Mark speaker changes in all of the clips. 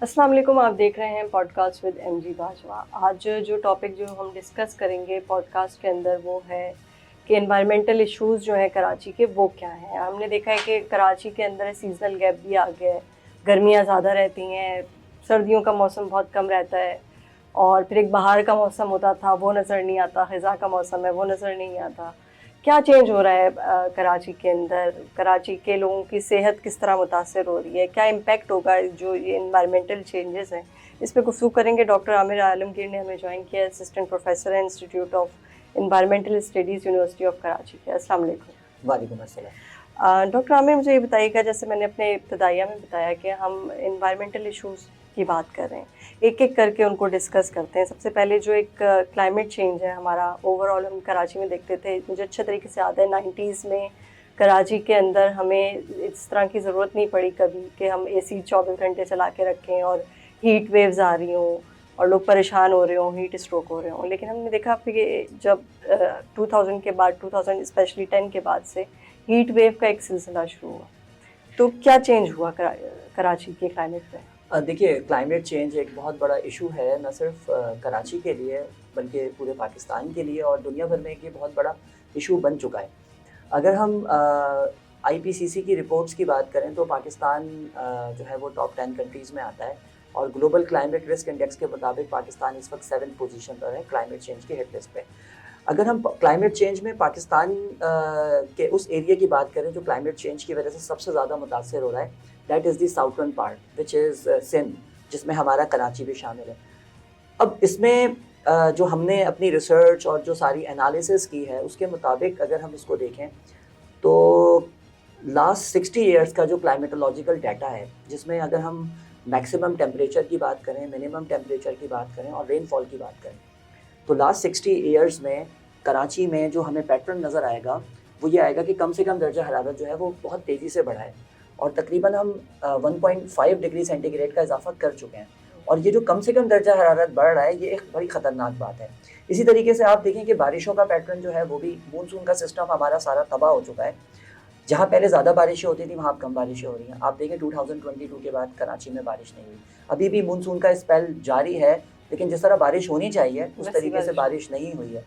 Speaker 1: अस्सलाम वालेकुम। आप देख रहे हैं पॉडकास्ट विद एमजी बाजवा। आज जो टॉपिक जो हम डिस्कस करेंगे पॉडकास्ट के अंदर वो है कि एनवायरमेंटल इश्यूज़ जो हैं कराची के वो क्या हैं। हमने देखा है कि कराची के अंदर सीजनल गैप भी आ गया है, गर्मियाँ ज़्यादा रहती हैं, सर्दियों का मौसम बहुत कम रहता है और फिर एक बाहर का मौसम होता था वो नज़र नहीं आता, ख़ज़ां का मौसम है वो नज़र नहीं आता। क्या चेंज हो रहा है कराची के अंदर? कराची के लोगों की सेहत किस तरह मुतासर हो रही है? क्या इम्पैक्ट होगा जो ये इन्वायरमेंटल चेंजेस हैं? इस पे गुफ्तगू करेंगे। डॉक्टर आमिर आलमगीर ने हमें ज्वाइन किया, असिस्टेंट प्रोफेसर है institute of environmental studies university of Karachi के। अस्सलाम वालेकुम।
Speaker 2: वालेकुम अस्सलाम।
Speaker 1: डॉक्टर आमिर, मुझे ये बताइएगा, जैसे मैंने अपने इब्तदाइया में बताया कि हम इन्वायरमेंटल इश्यूज़ की बात कर रहे हैं, एक एक करके उनको डिस्कस करते हैं। सबसे पहले जो एक क्लाइमेट चेंज है हमारा, ओवरऑल हम कराची में देखते थे, मुझे अच्छे तरीके से याद है 90s में कराची के अंदर हमें इस तरह की ज़रूरत नहीं पड़ी कभी कि हम एसी 24 घंटे चला के रखें और हीट वेव्स आ रही हों और लोग परेशान हो रहे हों, हीट स्ट्रोक हो रहे हों। लेकिन हमने देखा कि जब 2000 के बाद, 2000 स्पेशली 10 के बाद से हीट वेव का एक सिलसिला शुरू हुआ, तो क्या चेंज हुआ कराची के क्लाइमेट पे?
Speaker 2: देखिए, क्लाइमेट चेंज एक बहुत बड़ा इशू है, न सिर्फ कराची के लिए बल्कि पूरे पाकिस्तान के लिए और दुनिया भर में ये बहुत बड़ा इशू बन चुका है। अगर हम आईपीसीसी की रिपोर्ट्स की बात करें तो पाकिस्तान जो है वो टॉप 10 कंट्रीज़ में आता है और ग्लोबल क्लाइमेट रिस्क इंडेक्स के मुताबिक पाकिस्तान इस वक्त 7th पोजीशन पर है क्लाइमेट चेंज की हिट लिस्ट पे। अगर हम क्लाइमेट चेंज में पाकिस्तान के उस एरिया की बात करें जो क्लाइमेट चेंज की वजह से सबसे ज़्यादा मुतासर हो रहा है, that is the southern part which is Sindh, जिसमें हमारा कराची भी शामिल है। अब इसमें जो हमने अपनी रिसर्च और जो सारी एनालिसिस की है उसके मुताबिक अगर हम इसको देखें तो लास्ट 60 ईयर्स का जो क्लाइमेटोलॉजिकल डाटा है, जिसमें अगर हम मैक्सिमम टेम्परेचर की बात करें, मिनिमम टेम्परेचर की बात करें और रेनफॉल की बात करें, तो लास्ट 60 ईयर्स में कराची में जो हमें पैटर्न नज़र आएगा वो ये आएगा कि कम से कम दर्जा हरारत जो है वो बहुत तेज़ी से बढ़ा है और तकरीबन हम 1.5 डिग्री सेंटीग्रेड का इजाफा कर चुके हैं। और ये जो कम से कम दर्जा हरारत बढ़ रहा है ये एक बड़ी ख़तरनाक बात है। इसी तरीके से आप देखें कि बारिशों का पैटर्न जो है वो भी, मानसून का सिस्टम हमारा सारा तबाह हो चुका है। जहाँ पहले ज़्यादा बारिशें होती थी वहाँ कम बारिशें हो रही हैं। आप देखें 2022 के बाद कराची में बारिश नहीं हुई, अभी भी मानसून का स्पेल जारी है, लेकिन जिस तरह बारिश होनी चाहिए उस तरीके से बारिश नहीं हुई है।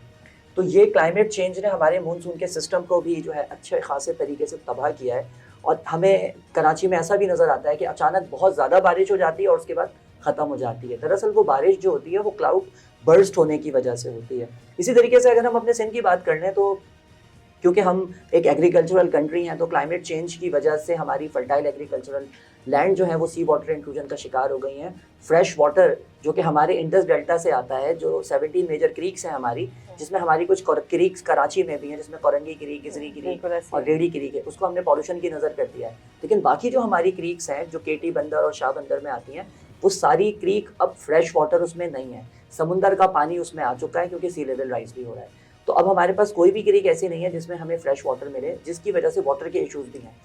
Speaker 2: तो ये क्लाइमेट चेंज ने हमारे मानसून के सिस्टम को भी जो है अच्छे खासे तरीके से तबाह किया है और हमें कराची में ऐसा भी नज़र आता है कि अचानक बहुत ज़्यादा बारिश हो जाती है और उसके बाद ख़त्म हो जाती है। दरअसल वो बारिश जो होती है वो क्लाउड बर्स्ट होने की वजह से होती है। इसी तरीके से अगर हम अपने सिंध की बात कर लें तो क्योंकि हम एक एग्रीकल्चरल कंट्री हैं तो क्लाइमेट चेंज की वजह से हमारी फर्टाइल एग्रीकल्चरल लैंड जो है वो सी वाटर इंट्रूजन का शिकार हो गई हैं। फ्रेश वाटर जो कि हमारे इंडस डेल्टा से आता है, जो 17 मेजर क्रीक्स हैं हमारी, जिसमें हमारी कुछ क्रीक्स कराची में भी हैं, जिसमें कोरंगी क्रीक, इजरी क्रीक और रेडी क्रीक है, उसको हमने पॉल्यूशन की नज़र कर दिया है। लेकिन बाकी जो हमारी क्रीक्स हैं जो केटी बंदर और शाह बंदर में आती हैं, वो सारी क्रीक अब फ्रेश वाटर उसमें नहीं है, समुंदर का पानी उसमें आ चुका है क्योंकि सी लेवल राइज भी हो रहा है। तो अब हमारे पास कोई भी क्रीक ऐसी नहीं है जिसमें हमें फ्रेश वाटर मिले, जिसकी वजह से वाटर के इश्यूज़ भी हैं।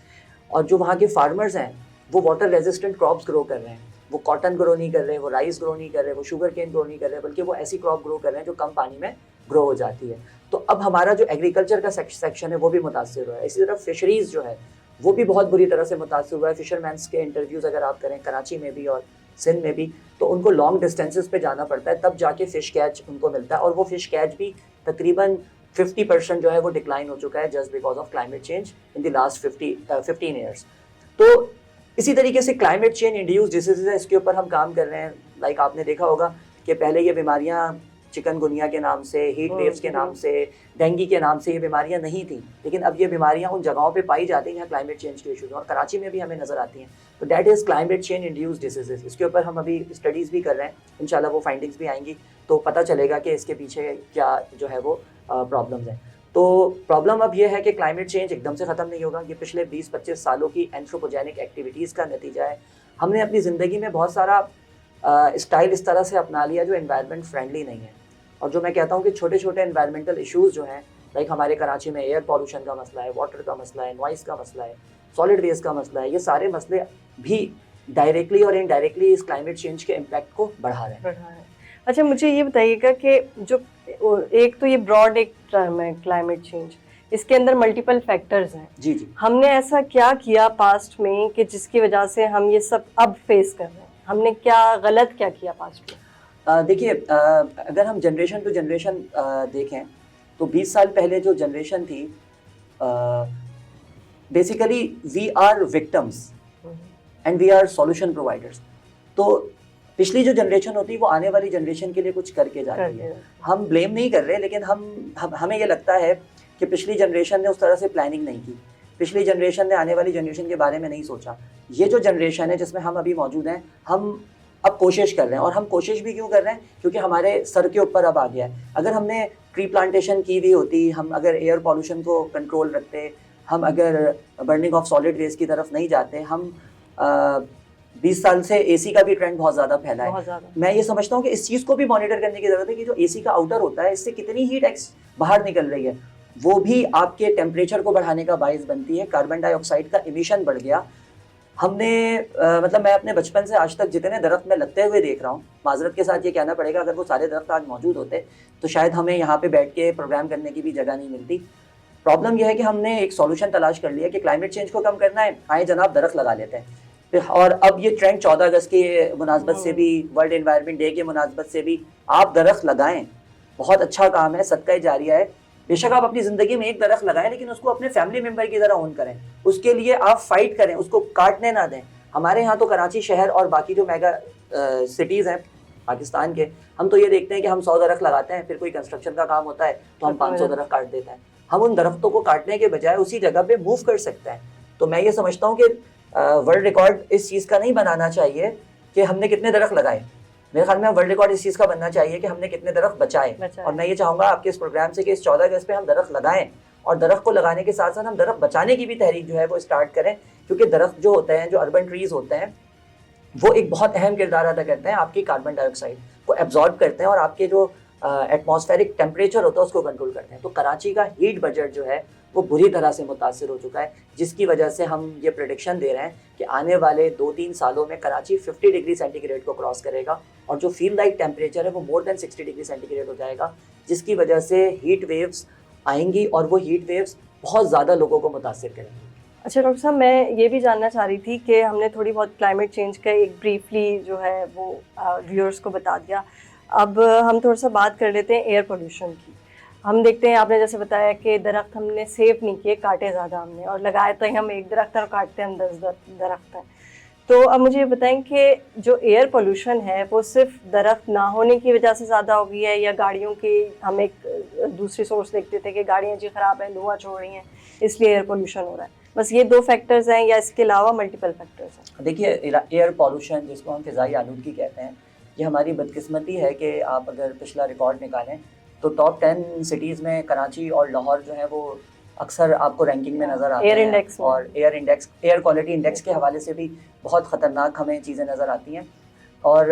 Speaker 2: और जो वहाँ के फार्मर्स हैं वो वाटर रेजिस्टेंट क्रॉप्स ग्रो कर रहे हैं, वो कॉटन ग्रो नहीं कर रहे, वो राइस ग्रो नहीं कर रहे, वो शुगर केन ग्रो नहीं कर रहे, बल्कि वो ऐसी क्रॉप ग्रो कर रहे हैं जो कम पानी में ग्रो हो जाती है। तो अब हमारा जो एग्रीकल्चर का सेक्शन है वो भी मुतासर हुआ है। इसी तरह फिशरीज़ जो है वो भी बहुत बुरी तरह से मुतासर हुआ है। फिशरमैन्स के इंटरव्यूज़ अगर आप करें कराची में भी और सिंध में भी, तो उनको लॉन्ग डिस्टेंसेस पे जाना पड़ता है तब जाके फ़िश कैच उनको मिलता है और वो फ़िश कैच भी तकरीबन 50% जो है वो डिक्लाइन हो चुका है just because of climate change in the last 15 years. तो इसी तरीके से क्लाइमेट चेंज इंड्यूस डिसीज़ है, इसके ऊपर हम काम कर रहे हैं। लाइक आपने देखा होगा कि पहले ये बीमारियां चिकनगुनिया के नाम से, हीट वेव्स के नाम से, डेंगू के नाम से ये बीमारियां नहीं थी, लेकिन अब ये बीमारियां उन जगहों पे पाई जाती हैं जहाँ क्लाइमेट चेंज के इशूज़ और कराची में भी हमें नज़र आती हैं। तो that is climate change induce disease. इसके ऊपर हम अभी स्टडीज़ भी कर रहे हैं, इंशाल्लाह वो फाइंडिंग्स भी आएंगी तो पता चलेगा कि इसके पीछे क्या जो है वो प्रॉब्लम्स हैं। तो प्रॉब्लम अब ये है कि क्लाइमेट चेंज एकदम से ख़त्म नहीं होगा, ये पिछले 20-25 सालों की एंथ्रोपोजेनिक एक्टिविटीज़ का नतीजा है। हमने अपनी ज़िंदगी में बहुत सारा स्टाइल इस तरह से अपना लिया जो एनवायरनमेंट फ्रेंडली नहीं है। और जो मैं कहता हूँ कि छोटे छोटे एनवायरमेंटल इश्यूज़ जो हैं, लाइक हमारे कराची में एयर पॉल्यूशन का मसला है, वाटर का मसला है, नॉइस का मसला है, सॉलिड वेस्ट का मसला है, ये सारे मसले भी डायरेक्टली और इनडायरेक्टली इस क्लाइमेट चेंज के इम्पैक्ट को बढ़ा रहे हैं।
Speaker 1: अच्छा, मुझे ये बताइएगा कि जो एक तो ये ब्रॉड एक टर्म है क्लाइमेट चेंज, इसके अंदर मल्टीपल फैक्टर्स हैं।
Speaker 2: जी जी।
Speaker 1: हमने ऐसा क्या किया पास्ट में कि जिसकी वजह से हम ये सब अब फेस कर रहे हैं? हमने क्या गलत क्या किया पास्ट में?
Speaker 2: देखिए, अगर हम जनरेशन टू जनरेशन देखें तो 20 साल पहले जो जनरेशन थी, basically we are victims and we are solution providers. तो पिछली जो जनरेशन होती है वो आने वाली जनरेशन के लिए कुछ करके जाती है। हम ब्लेम नहीं कर रहे, लेकिन हमें ये लगता है कि पिछली जनरेशन ने उस तरह से प्लानिंग नहीं की, पिछली जनरेशन ने आने वाली जनरेशन के बारे में नहीं सोचा। ये जो जनरेशन है जिसमें हम अभी मौजूद हैं, हम अब कोशिश कर रहे हैं, और हम कोशिश भी क्यों कर रहे हैं, क्योंकि हमारे सर के ऊपर अब आ गया है। अगर हमने ट्री प्लांटेशन की हुई होती, हम अगर एयर पॉल्यूशन को कंट्रोल रखते, हम अगर बर्निंग ऑफ सॉलिड वेस्ट की तरफ नहीं जाते, हम 20 साल से एसी का भी ट्रेंड बहुत ज़्यादा फैला है। मैं ये समझता हूँ कि इस चीज़ को भी मॉनिटर करने की ज़रूरत है कि जो एसी का आउटर होता है, इससे कितनी हीट एक्स बाहर निकल रही है, वो भी आपके टेम्परेचर को बढ़ाने का बायस बनती है। कार्बन डाइऑक्साइड का इमिशन बढ़ गया। हमने मतलब मैं अपने बचपन से आज तक जितने दरख्त मैं लगते हुए देख रहा हूँ, माजरत के साथ ये कहना पड़ेगा, अगर वो सारे दरख्त आज मौजूद होते तो शायद हमें यहाँ पे बैठ के प्रोग्राम करने की भी जगह नहीं मिलती। प्रॉब्लम यह है कि हमने एक सॉल्यूशन तलाश कर लिया कि क्लाइमेट चेंज को कम करना है, आए जनाब दरख्त लगा लेते हैं। और अब ये ट्रेंड 14 अगस्त के मुनासबत से भी, वर्ल्ड एनवायरनमेंट डे के मुनासबत से भी, आप दरख्त लगाएं, बहुत अच्छा काम है, सदका जारिया है। बेशक आप अपनी ज़िंदगी में एक दरख्त लगाएं, लेकिन उसको अपने फैमिली मेम्बर की तरह ओन करें, उसके लिए आप फाइट करें, उसको काटने ना दें। हमारे यहाँ तो कराची शहर और बाकी जो मेगा सिटीज़ हैं पाकिस्तान के, हम तो ये देखते हैं कि हम 100 दरख्त लगाते हैं, फिर कोई कंस्ट्रक्शन का काम होता है तो हम 500 दरख्त काट देते हैं। हम उन दरख्तों को काटने के बजाय उसी जगह पे मूव कर सकते हैं। तो मैं ये समझता हूँ कि वर्ल्ड रिकॉर्ड इस चीज़ का नहीं बनाना चाहिए कि हमने कितने दरख्त लगाए। मेरे ख्याल में वर्ल्ड रिकॉर्ड इस चीज़ का बनना चाहिए कि हमने कितने दरख्त बचाए। और मैं ये चाहूँगा आपके इस प्रोग्राम से कि इस 14 अगस्त पे हम दरख्त लगाएं, और दरख्त को लगाने के साथ साथ हम दरख्त बचाने की भी तहरीक जो है वो स्टार्ट करें, क्योंकि दरख्त जो होते हैं, जो अर्बन ट्रीज होते हैं, वो एक बहुत अहम किरदार अदा करते हैं। आपकी कार्बन डाइऑक्साइड को एब्जॉर्ब करते हैं और आपके जो एटमॉस्फेरिक टेम्परेचर होता है उसको कंट्रोल करते हैं। तो कराची का हीट बजट जो है वो बुरी तरह से मुतासिर हो चुका है, जिसकी वजह से हम ये प्रेडिक्शन दे रहे हैं कि आने वाले 2-3 सालों में कराची 50 डिग्री सेंटीग्रेड को क्रॉस करेगा, और जो फील लाइक टेम्परेचर है वो मोर देन 60 डिग्री सेंटीग्रेड हो जाएगा, जिसकी वजह से हीट वेव्स आएंगी और वो हीट वेव्स बहुत ज़्यादा लोगों को मुतासिर करेंगी।
Speaker 1: अच्छा डॉक्टर साहब, मैं ये भी जानना चाह रही थी कि हमने थोड़ी बहुत क्लाइमेट चेंज का एक ब्रीफली जो है वो व्यूअर्स को बता दिया। अब हम थोड़ा सा बात कर लेते हैं एयर पोल्यूशन की। हम देखते हैं, आपने जैसे बताया कि दरख्त हमने सेव नहीं किए, काटे ज़्यादा हमने, और लगाए तो हम एक दरख्त और काटते हम 10 दरख्त हैं। तो अब मुझे ये बताएं कि जो एयर पोल्यूशन है वो सिर्फ दरख्त ना होने की वजह से ज़्यादा हो गई है, या गाड़ियों की, हम एक दूसरी सोर्स देखते थे कि गाड़ियाँ जी ख़राब हैं, धुआं छोड़ रही हैं, इसलिए एयर पोल्यूशन हो रहा है, बस ये 2 फैक्टर्स हैं, या इसके अलावा मल्टीपल फैक्टर्स हैं?
Speaker 2: देखिए, एयर पॉल्यूशन जिसको हम फ़िज़ाई आलूदगी कहते हैं, ये हमारी बदकिस्मती है कि आप अगर पिछला रिकॉर्ड निकालें तो टॉप 10 सिटीज़ में कराची और लाहौर जो है वो अक्सर आपको रैंकिंग में नज़र आते
Speaker 1: एयर
Speaker 2: हैं।
Speaker 1: इंडेक्स
Speaker 2: और एयर क्वालिटी इंडेक्स के हवाले से भी बहुत ख़तरनाक हमें चीज़ें नज़र आती हैं। और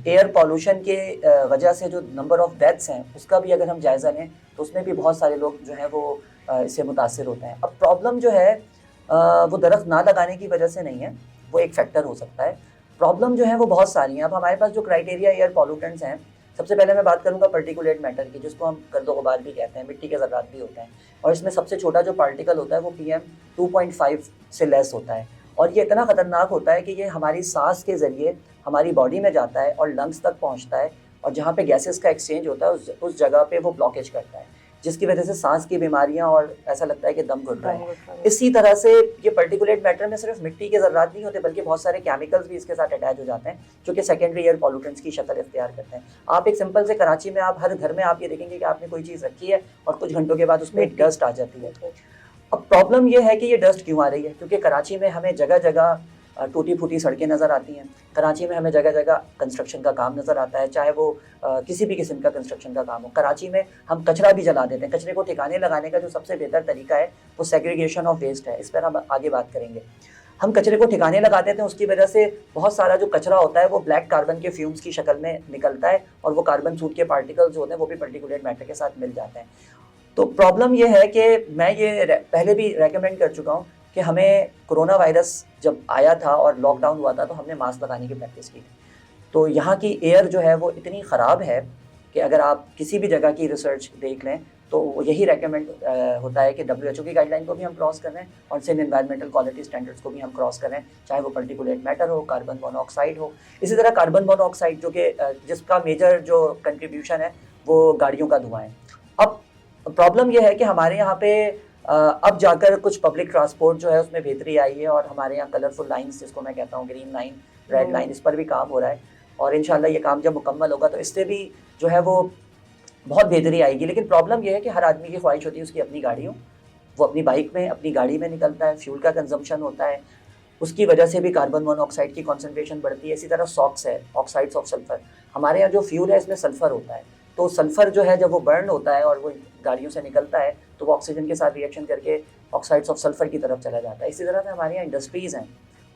Speaker 2: एयर पॉल्यूशन के वजह से जो नंबर ऑफ़ डेथ्स हैं उसका भी अगर हम जायज़ा लें तो उसमें भी बहुत सारे लोग जो हैं वो इससे मुतासिर होते हैं। अब प्रॉब्लम जो है वो दरख्त ना लगाने की वजह से नहीं है, वो एक फैक्टर हो सकता है। प्रॉब्लम जो है वो बहुत सारी हैं। अब हमारे पास जो क्राइटेरिया एयर पॉल्यूटेंट्स हैं, सबसे पहले मैं बात करूंगा पार्टिकुलेट मैटर की, जिसको हम गर्दो गुबार भी कहते हैं, मिट्टी के ज़र्रात भी होते हैं, और इसमें सबसे छोटा जो पार्टिकल होता है वो PM 2.5 से लेस होता है, और ये इतना ख़तरनाक होता है कि ये हमारी सांस के ज़रिए हमारी बॉडी में जाता है और लंग्स तक पहुँचता है, और जहाँ पे गैसेस का एक्सचेंज होता है उस जगह पे वो ब्लॉकेज करता है, जिसकी वजह से सांस की बीमारियां और ऐसा लगता है कि दम घुट रहा है। इसी तरह से ये पर्टिकुलेट मैटर में सिर्फ मिट्टी के ज़र्रात नहीं होते, बल्कि बहुत सारे केमिकल्स भी इसके साथ अटैच हो जाते हैं, जो कि सेकेंडरी एयर पॉल्यूटेंट्स की शक्ल इख्तियार करते हैं। आप एक सिंपल से कराची में आप हर घर में आप ये देखेंगे कि आपने कोई चीज़ रखी है और कुछ घंटों के बाद उसमें एक डस्ट आ जाती है। अब प्रॉब्लम ये है कि ये डस्ट क्यों आ रही है, क्योंकि कराची में हमें जगह जगह टूटी फूटी सड़कें नज़र आती हैं, कराची में हमें जगह जगह कंस्ट्रक्शन का काम नज़र आता है, चाहे वो किसी भी किस्म का कंस्ट्रक्शन का काम हो। कराची में हम कचरा भी जला देते हैं। कचरे को ठिकाने लगाने का जो सबसे बेहतर तरीका है वो सेग्रीगेशन ऑफ वेस्ट है, इस पर हम आगे बात करेंगे। हम कचरे को ठिकाने लगा देते हैं, उसकी वजह से बहुत सारा जो कचरा होता है वो ब्लैक कार्बन के फ्यूम्स की शक्ल में निकलता है, और वो कार्बन सूट के पार्टिकल्स जो होते हैं वो भी पार्टिकुलेट मैटर के साथ मिल जाते हैं। तो प्रॉब्लम ये है कि मैं ये पहले भी रेकमेंड कर चुका हूँ कि हमें कोरोना वायरस जब आया था और लॉकडाउन हुआ था तो हमने मास्क लगाने की प्रैक्टिस की थी। तो यहाँ की एयर जो है वो इतनी ख़राब है कि अगर आप किसी भी जगह की रिसर्च देख लें तो यही रेकमेंड होता है कि WHO की गाइडलाइन को भी हम क्रॉस कर रहे हैं और सेम एनवायरमेंटल क्वालिटी स्टैंडर्ड्स को भी हम क्रॉस कर रहे हैं, चाहे वो पर्टिकुलेट मैटर हो, कार्बन मोनोऑक्साइड हो। इसी तरह कार्बन मोनोऑक्साइड जो कि जिसका मेजर जो कंट्रीब्यूशन है वो गाड़ियों का धुआं है। अब प्रॉब्लम यह है कि हमारे यहाँ पे अब जाकर कुछ पब्लिक ट्रांसपोर्ट जो है उसमें बेहतरी आई है और हमारे यहाँ कलरफुल लाइन्स जिसको मैं कहता हूँ, ग्रीन लाइन, रेड लाइन, इस पर भी काम हो रहा है और इंशाल्लाह ये काम जब मुकम्मल होगा तो इससे भी जो है वो बहुत बेहतरी आएगी। लेकिन प्रॉब्लम यह है कि हर आदमी की ख्वाहिश होती है उसकी अपनी गाड़ी हो, वो अपनी बाइक में, अपनी गाड़ी में निकलता है, फ्यूल का कंजम्पशन होता है, उसकी वजह से भी कार्बन मोनोऑक्साइड की कॉन्सेंट्रेशन बढ़ती है। इसी तरह सॉक्स है, ऑक्साइड्स ऑफ सल्फर, हमारे यहाँ जो फ्यूल है इसमें सल्फर होता है, तो सल्फर जो है जब वो बर्न होता है और वो गाड़ियों से निकलता है तो वो ऑक्सीजन के साथ रिएक्शन करके ऑक्साइड्स ऑफ सल्फर की तरफ चला जाता है। इसी तरह से हमारे यहाँ इंडस्ट्रीज़ हैं,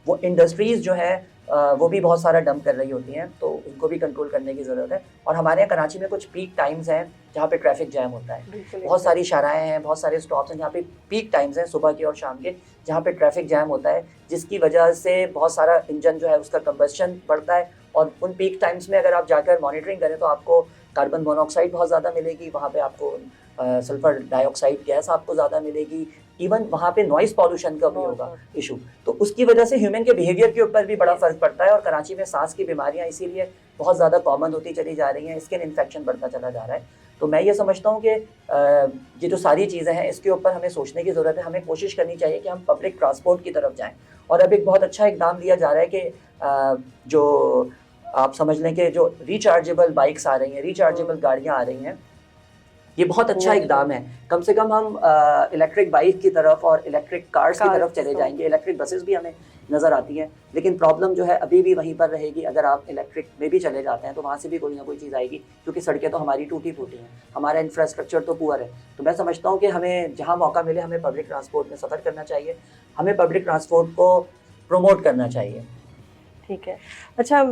Speaker 2: वो इंडस्ट्रीज़ जो है वो भी बहुत सारा डंप कर रही होती हैं, तो उनको भी कंट्रोल करने की ज़रूरत है। और हमारे यहाँ कराची में कुछ पीक टाइम्स हैं जहाँ पे ट्रैफिक जैम होता है, बहुत सारी शाराएँ हैं, बहुत सारे स्टॉप्स हैं जहाँ पे पीक टाइम्स हैं सुबह के और शाम के, जहाँ पे ट्रैफिक जैम होता है, जिसकी वजह से बहुत सारा इंजन जो है उसका कंबस्शन बढ़ता है। और उन पीक टाइम्स में अगर आप जाकर मॉनिटरिंग करें तो आपको कार्बन मोनोऑक्साइड बहुत ज़्यादा मिलेगी, वहाँ पे आपको सल्फर डाइऑक्साइड गैस आपको ज़्यादा मिलेगी, इवन वहाँ पे नॉइस पॉल्यूशन का भी होगा इशू। तो उसकी वजह से ह्यूमन के बिहेवियर के ऊपर भी बड़ा फ़र्क पड़ता है और कराची में सांस की बीमारियाँ इसीलिए बहुत ज़्यादा कॉमन होती चली जा रही हैं, स्किन इन्फेक्शन बढ़ता चला जा रहा है। तो मैं ये समझता हूँ कि ये जो सारी चीज़ें हैं इसके ऊपर हमें सोचने की ज़रूरत है। हमें कोशिश करनी चाहिए कि हम पब्लिक ट्रांसपोर्ट की तरफ जाएँ। और अब एक बहुत अच्छा इक़दाम लिया जा रहा है कि जो आप समझ लें कि जो रिचार्जेबल बाइक्स आ रही हैं, रिचार्जेबल गाड़ियाँ आ रही हैं, ये बहुत अच्छा इकदाम है। कम से कम हम इलेक्ट्रिक बाइक की तरफ और इलेक्ट्रिक कार्स की तरफ चले जाएंगे। इलेक्ट्रिक बसेस भी हमें नज़र आती हैं, लेकिन प्रॉब्लम जो है अभी भी वहीं पर रहेगी। अगर आप इलेक्ट्रिक में भी चले जाते हैं तो वहाँ से भी कोई ना कोई चीज़ आएगी, क्योंकि सड़कें तो हमारी टूटी फूटी हैं, हमारा इंफ्रास्ट्रक्चर तो पुअर है। तो मैं समझता हूँ कि हमें जहाँ मौका मिले हमें पब्लिक ट्रांसपोर्ट में सफ़र करना चाहिए, हमें पब्लिक ट्रांसपोर्ट को प्रमोट करना चाहिए।
Speaker 1: ठीक है। अच्छा,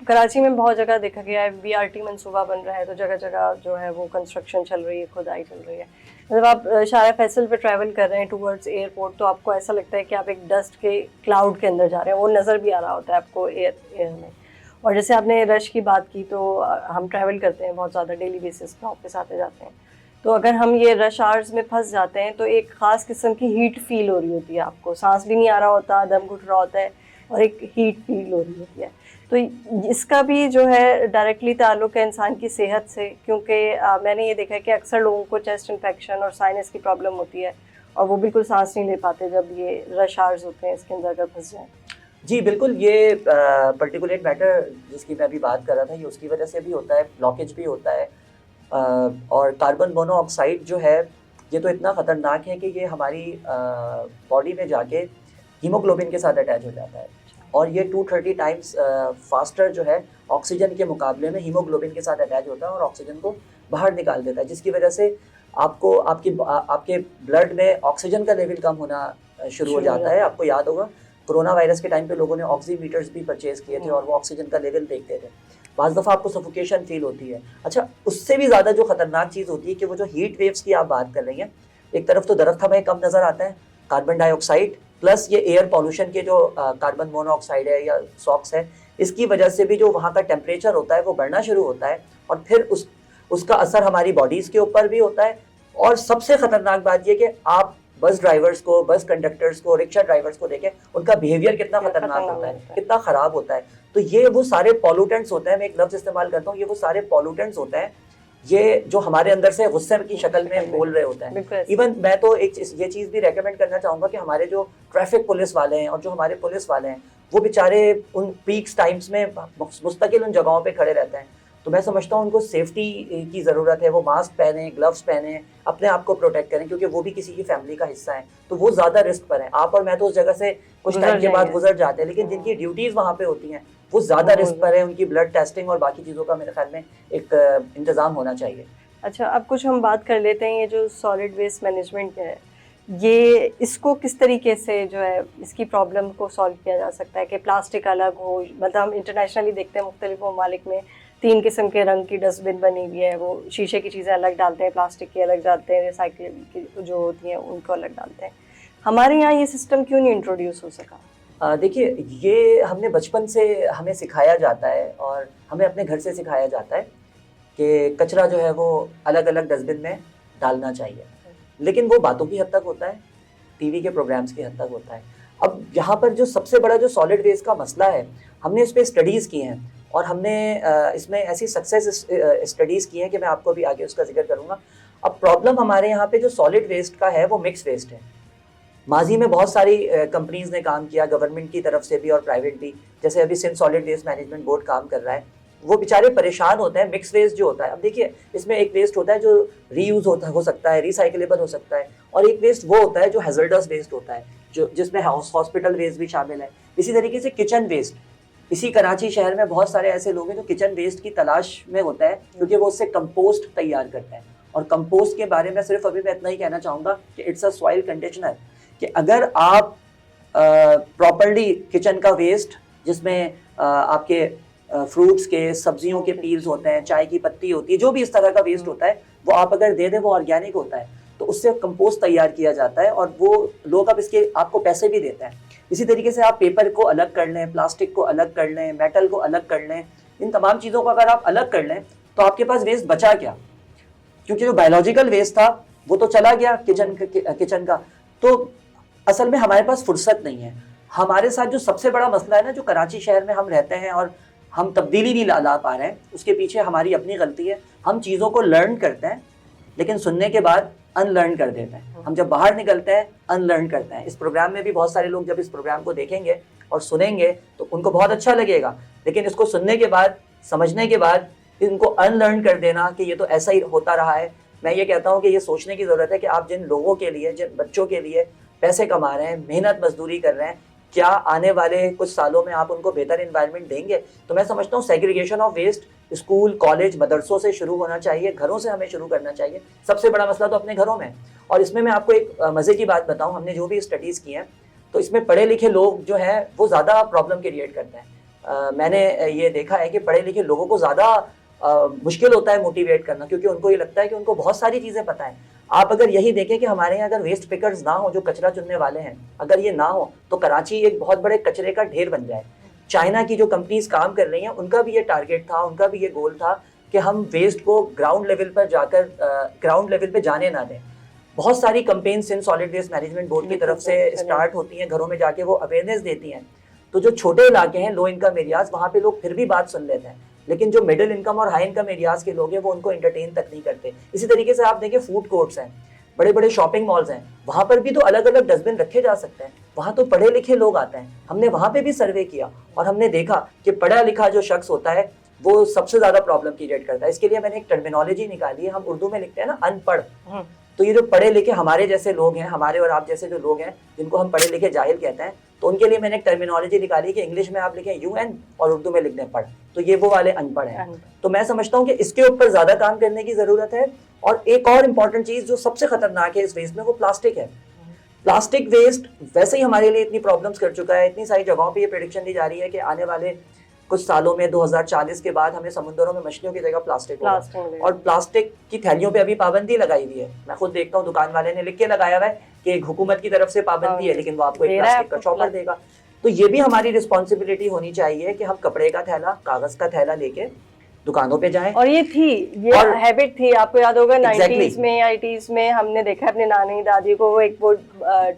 Speaker 1: कराची में बहुत जगह देखा गया है BRT मनसूबा बन रहा है, तो जगह जगह जो है वो कंस्ट्रक्शन चल रही है, खुदाई चल रही है। जब आप शारा फैसल पे ट्रैवल कर रहे हैं टूवर्ड्स एयरपोर्ट, तो आपको ऐसा लगता है कि आप एक डस्ट के क्लाउड के अंदर जा रहे हैं, वो नज़र भी आ रहा होता है आपको एयर में। और जैसे आपने रश की बात की, तो हम ट्रैवल करते हैं बहुत ज़्यादा डेली बेसिस पे, ऑफिस आते जाते हैं, तो अगर हम ये रश आवर्स में फंस जाते हैं तो एक ख़ास किस्म की हीट फील हो रही होती है, आपको सांस भी नहीं आ रहा होता, दम घुट रहा होता है और एक हीट फील हो रही होती है। तो इसका भी जो है डायरेक्टली ताल्लुक़ है इंसान की सेहत से, क्योंकि मैंने ये देखा है कि अक्सर लोगों को चेस्ट इन्फेक्शन और साइनस की प्रॉब्लम होती है और वो बिल्कुल सांस नहीं ले पाते जब ये रश आवर्स होते हैं, इसके अंदर अगर फंस जाएँ।
Speaker 2: जी बिल्कुल, ये पर्टिकुलेट मैटर जिसकी मैं अभी बात कर रहा था, ये उसकी वजह से भी होता है, ब्लॉकेज भी होता है। और कार्बन मोनोऑक्साइड जो है ये तो इतना ख़तरनाक है कि ये हमारी बॉडी में जाके हीमोग्लोबिन के साथ अटैच हो जाता है और ये 230 टाइम्स फास्टर जो है ऑक्सीजन के मुकाबले में हीमोग्लोबिन के साथ अटैच होता है और ऑक्सीजन को बाहर निकाल देता है, जिसकी वजह से आपको आपके ब्लड में ऑक्सीजन का लेवल कम होना शुरू हो जाता है। आपको याद होगा कोरोना वायरस के टाइम पे लोगों ने ऑक्सीमीटर्स भी परचेज़ किए थे और वो ऑक्सीजन का लेवल देखते थे। बाज़ दफ़ा आपको सफोकेशन फील होती है। अच्छा, उससे भी ज़्यादा जो ख़तरनाक चीज़ होती है कि वो जो हीट वेव्स की आप बात कर रही हैं, एक तरफ तो दरख्त हमें कम नज़र आता है, कार्बन डाइऑक्साइड प्लस ये एयर पॉल्यूशन के जो कार्बन मोनोऑक्साइड है या सॉक्स है, इसकी वजह से भी जो वहाँ का टेम्परेचर होता है वो बढ़ना शुरू होता है और फिर उसका असर हमारी बॉडीज़ के ऊपर भी होता है। और सबसे ख़तरनाक बात ये कि आप बस ड्राइवर्स को, बस कंडक्टर्स को, रिक्शा ड्राइवर्स को देखें, उनका बिहेवियर कितना ख़तरनाक होता है, कितना ख़राब होता है। तो ये वो सारे पॉल्यूटेंट्स होते हैं, मैं एक लफ्ज़ इस्तेमाल करता हूँ, ये वो सारे पॉल्यूटेंट्स होते हैं ये जो हमारे अंदर से गुस्से की शक्ल में बोल रहे होते हैं। इवन मैं तो ये चीज़ भी रेकमेंड करना चाहूँगा कि हमारे जो ट्रैफिक पुलिस वाले हैं और जो हमारे पुलिस वाले हैं वो बेचारे उन पीक्स टाइम्स में मुस्तकिल उन जगहों पे खड़े रहते हैं। तो मैं समझता हूँ उनको सेफ्टी की ज़रूरत है, वो मास्क पहने, ग्लव्स पहने, अपने आप को प्रोटेक्ट करें, क्योंकि वो भी किसी की फैमिली का हिस्सा है, तो वो ज़्यादा रिस्क पर हैं। आप और मैं तो उस जगह से कुछ टाइम के बाद गुजर जाते हैं, लेकिन जिनकी ड्यूटीज़ वहाँ पे होती हैं वो ज़्यादा रिस्क पर है, उनकी ब्लड टेस्टिंग और बाकी चीज़ों का मेरे ख्याल में एक इंतज़ाम होना चाहिए।
Speaker 1: अच्छा, अब कुछ हम बात कर लेते हैं, ये जो सॉलिड वेस्ट मैनेजमेंट है, ये इसको किस तरीके से जो है इसकी प्रॉब्लम को सॉल्व किया जा सकता है कि प्लास्टिक अलग हो। मतलब हम इंटरनेशनली देखते हैं मुख्तलिफ ममालिक में 3 किस्म के रंग की डस्टबिन बनी हुई है, वो शीशे की चीज़ें अलग डालते हैं, प्लास्टिक की अलग डालते हैं, रिसाइकिल की जो होती हैं उनको अलग डालते हैं। हमारे यहाँ ये सिस्टम क्यों नहीं इंट्रोड्यूस हो सका?
Speaker 2: देखिए, ये हमने बचपन से हमें सिखाया जाता है और हमें अपने घर से सिखाया जाता है कि कचरा जो है वो अलग अलग डस्टबिन में डालना चाहिए, लेकिन वो बातों की हद तक होता है, टीवी के प्रोग्राम्स की हद तक होता है। अब यहाँ पर जो सबसे बड़ा जो सॉलिड वेस्ट का मसला है, हमने इस पर स्टडीज़ की हैं और हमने इसमें ऐसी सक्सेस स्टडीज़ की हैं कि मैं आपको भी आगे उसका जिक्र करूँगा। अब प्रॉब्लम हमारे यहाँ पे जो सॉलिड वेस्ट का है वो मिक्स वेस्ट है। माजी में बहुत सारी कंपनीज ने काम किया, गवर्नमेंट की तरफ से भी और प्राइवेट भी, जैसे अभी Sindh solid waste management board काम कर रहा है। वो बेचारे परेशान होते हैं। मिक्स वेस्ट जो होता है, अब देखिए इसमें एक वेस्ट होता है जो रीयूज हो सकता है, रिसाइकलेबल हो सकता है, और एक वेस्ट वो होता है जो हैजर्डस वेस्ट होता है, जो जिसमें हॉस्पिटल वेस्ट भी शामिल है। इसी तरीके से किचन वेस्ट, इसी कराची शहर में बहुत सारे ऐसे लोग हैं जो किचन वेस्ट की तलाश में होता है, क्योंकि वो उससे कंपोस्ट तैयार करते हैं। और कंपोस्ट के बारे में सिर्फ अभी मैं इतना ही कहना चाहूँगा कि इट्स अ सॉइल कंडीशनर, कि अगर आप प्रॉपरली किचन का वेस्ट, जिसमें आपके फ्रूट्स के, सब्जियों के पील्स होते हैं, चाय की पत्ती होती है, जो भी इस तरह का वेस्ट होता है, वो आप अगर दे दें, वो ऑर्गेनिक होता है, तो उससे कंपोस्ट तैयार किया जाता है और वो लोग अब इसके आपको पैसे भी देते हैं। इसी तरीके से आप पेपर को अलग कर लें, प्लास्टिक को अलग कर लें, मेटल को अलग कर लें, इन तमाम चीज़ों को अगर आप अलग कर लें तो आपके पास वेस्ट बचा क्या? क्योंकि जो बायोलॉजिकल वेस्ट था वो तो चला गया किचन का। तो असल में हमारे पास फुर्सत नहीं है। हमारे साथ जो सबसे बड़ा मसला है ना, जो कराची शहर में हम रहते हैं और हम तब्दीली नहीं ला पा रहे हैं, उसके पीछे हमारी अपनी गलती है। हम चीज़ों को लर्न करते हैं, लेकिन सुनने के बाद अनलर्न कर देते हैं। हम जब बाहर निकलते हैं अनलर्न करते हैं। इस प्रोग्राम में भी बहुत सारे लोग जब इस प्रोग्राम को देखेंगे और सुनेंगे तो उनको बहुत अच्छा लगेगा, लेकिन इसको सुनने के बाद, समझने के बाद इनको अनलर्न कर देना कि ये तो ऐसा ही होता रहा है। मैं ये कहता हूँ कि ये सोचने की ज़रूरत है कि आप जिन लोगों के लिए, जिन बच्चों के लिए पैसे कमा रहे हैं, मेहनत मजदूरी कर रहे हैं, क्या आने वाले कुछ सालों में आप उनको बेहतर एनवायरनमेंट देंगे? तो मैं समझता हूँ segregation of waste school, college, मदरसों से शुरू होना चाहिए, घरों से हमें शुरू करना चाहिए। सबसे बड़ा मसला तो अपने घरों में। और इसमें मैं आपको एक मज़े की बात बताऊँ, हमने जो भी स्टडीज़ की हैं तो इसमें पढ़े लिखे लोग जो हैं वो ज़्यादा प्रॉब्लम क्रिएट करते हैं। मैंने ये देखा है कि पढ़े लिखे लोगों को ज़्यादा मुश्किल होता है मोटिवेट करना, क्योंकि उनको ये लगता है कि उनको बहुत सारी चीज़ें पता है। आप अगर यही देखें कि हमारे यहाँ अगर वेस्ट पिकर्स ना हो, जो कचरा चुनने वाले हैं, अगर ये ना हो तो कराची एक बहुत बड़े कचरे का ढेर बन जाए। चाइना की जो कंपनीज काम कर रही हैं उनका भी ये टारगेट था, उनका भी ये गोल था कि हम वेस्ट को ग्राउंड लेवल पर जाकर ग्राउंड लेवल पे जाने ना दें। बहुत सारी कंपेन्स इन सॉलिड वेस्ट मैनेजमेंट बोर्ड की तरफ से स्टार्ट होती हैं, घरों में जाके वो अवेयरनेस देती हैं। तो जो छोटे इलाके हैं, लो इनकम एरियाज, वहाँ पे लोग फिर भी बात सुन लेते हैं, लेकिन जो मिडिल इनकम और हाई इनकम एरियाज के लोग हैं वो उनको एंटरटेन तक नहीं करते। इसी तरीके से आप देखें फूड कोर्ट्स हैं, बड़े बड़े शॉपिंग मॉल्स हैं, वहाँ पर भी तो अलग अलग डस्टबिन रखे जा सकते हैं। वहाँ तो पढ़े लिखे लोग आते हैं। हमने वहाँ पे भी सर्वे किया और हमने देखा कि पढ़ा लिखा जो शख्स होता है वो सबसे ज़्यादा प्रॉब्लम क्रिएट करता है। इसके लिए मैंने एक टर्मिनोलॉजी निकाली है, हम उर्दू में लिखते हैं ना अनपढ़। तो ये जो पढ़े लिखे हमारे जैसे लोग हैं, हमारे और आप जैसे जो लोग हैं जिनको हम पढ़े लिखे जाहिल कहते हैं, तो उनके लिए मैंने एक टर्मिनोलॉजी निकाली कि इंग्लिश में आप लिखें UN और उर्दू में लिख दें पढ़, तो ये वो वाले अनपढ़ हैं। तो मैं समझता हूँ कि इसके ऊपर ज़्यादा काम करने की ज़रूरत है। और एक और इम्पॉर्टेंट चीज़ जो सबसे खतरनाक है इस वेस्ट में, वो प्लास्टिक है। प्लास्टिक वेस्ट वैसे ही हमारे लिए इतनी प्रॉब्लम्स कर चुका है। इतनी सारी जगहों पे ये प्रेडिक्शन दी जा रही है कि आने वाले कुछ सालों में 2040 के बाद हमें समुद्रों में मछलियों की जगह प्लास्टिक होगा। और प्लास्टिक की थैलियों पे अभी पाबंदी लगाई हुई है। मैं खुद देखता हूँ दुकान वाले ने लिख के लगाया हुआ है कि एक हुकूमत की तरफ से पाबंदी है, लेकिन वो आपको एक प्लास्टिक का चॉपर देगा। तो ये भी हमारी रिस्पॉन्सिबिलिटी होनी चाहिए कि हम कपड़े का थैला, कागज का थैला लेके दुकानों पे जाएं।
Speaker 1: और ये हैबिट थी, आपको याद होगा 90s में 80s में हमने देखा अपने नानी दादी को वो एक वो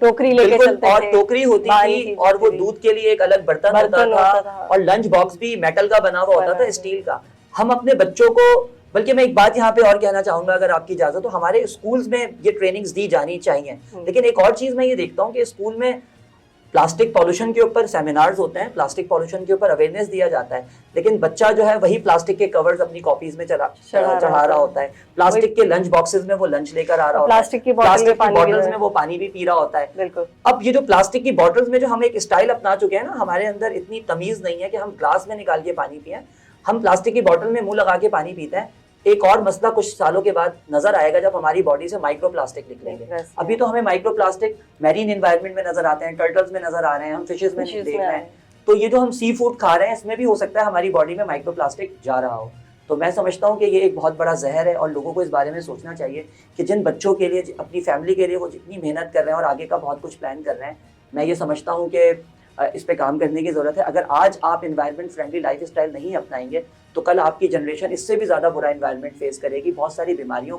Speaker 1: टोकरी लेके चलते थे,
Speaker 2: और टोकरी होती थी और वो दूध के लिए एक अलग बर्तन होता था और लंच बॉक्स भी मेटल का बना हुआ होता था, स्टील का। हम अपने बच्चों को, बल्कि मैं एक बात यहाँ पे और कहना चाहूंगा अगर आपकी इजाजत, तो हमारे स्कूल्स में ये ट्रेनिंग्स दी जानी चाहिए। लेकिन एक और चीज मैं ये देखता हूँ कि स्कूल में प्लास्टिक पॉल्यूशन के ऊपर सेमिनार्स होते हैं, प्लास्टिक पॉल्यूशन के ऊपर अवेयरनेस दिया जाता है, लेकिन बच्चा जो है वही प्लास्टिक के कवर्स अपनी कॉपीज में चढ़ा रहा होता है, प्लास्टिक के लंच बॉक्सेस में वो लंच लेकर आ रहा होता है, प्लास्टिक की बॉटल्स में वो पानी भी पी रहा होता है। बिल्कुल। अब ये जो प्लास्टिक की बॉटल्स में जो हम एक स्टाइल अपना चुके हैं ना, हमारे अंदर इतनी तमीज नहीं है कि हम ग्लास में निकाल के पानी पिए, हम प्लास्टिक की बॉटल में मुंह लगा के पानी पीते हैं। एक और मसला कुछ सालों के बाद नजर आएगा जब हमारी बॉडी से माइक्रो प्लास्टिक निकलेंगे। अभी तो हमें माइक्रो प्लास्टिक मैरीन एनवायरनमेंट में नजर आते हैं, टर्टल्स में नजर आ रहे हैं, हम फिशेस में देख रहे हैं। तो ये जो हम सी फूड खा रहे हैं इसमें भी हो सकता है हमारी बॉडी में माइक्रो प्लास्टिक जा रहा हो। तो मैं समझता हूँ कि ये एक बहुत बड़ा जहर है और लोगों को इस बारे में सोचना चाहिए कि जिन बच्चों के लिए, अपनी फैमिली के लिए वो जितनी मेहनत कर रहे हैं और आगे का बहुत कुछ प्लान कर रहे हैं, मैं ये समझता हूँ कि इस पे काम करने की ज़रूरत है। अगर आज आप इन्वायरमेंट फ्रेंडली लाइफ स्टाइल नहीं अपनाएंगे तो कल आपकी जनरेशन इससे भी ज़्यादा बुरा इन्वायरमेंट फेस करेगी, बहुत सारी बीमारियों